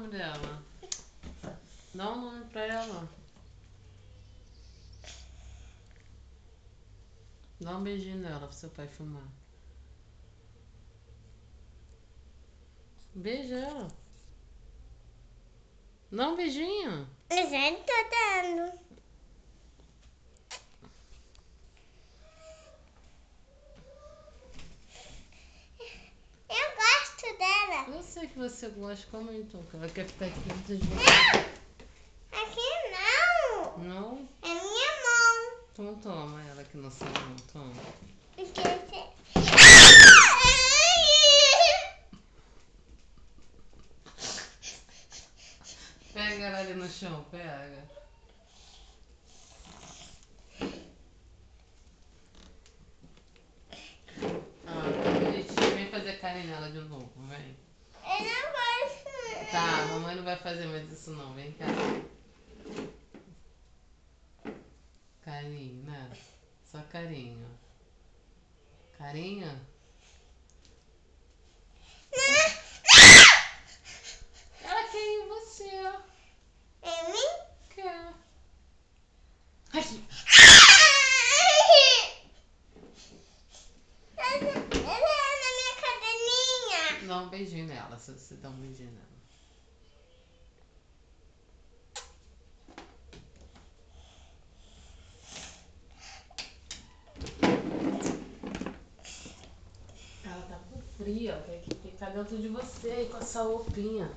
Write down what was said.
nome dela. Dá um nome pra ela. Dá um beijinho nela pro seu pai filmar. Beija ela. Dá um beijinho. Eu já tô dando. Eu gosto dela. Eu sei que você gosta, como então? Ela quer ficar aqui dentro de você. Aqui não. Não? É minha mão. Então toma ela aqui na sua mão, toma. Pega ela ali no chão, pega. Ah, tá bonitinho. Vem fazer carinho nela de novo, vem. Eu não gosto. Tá, a mamãe não vai fazer mais isso não, vem cá. Carinho, né? Só carinho. Carinho? Ela quer ir em você. É mim? Quer. Ai. Ela é na minha cadelinha. Dá um beijinho nela, se você dá um beijinho nela. Ela tá com frio, ela quer ficar dentro de você aí com essa roupinha.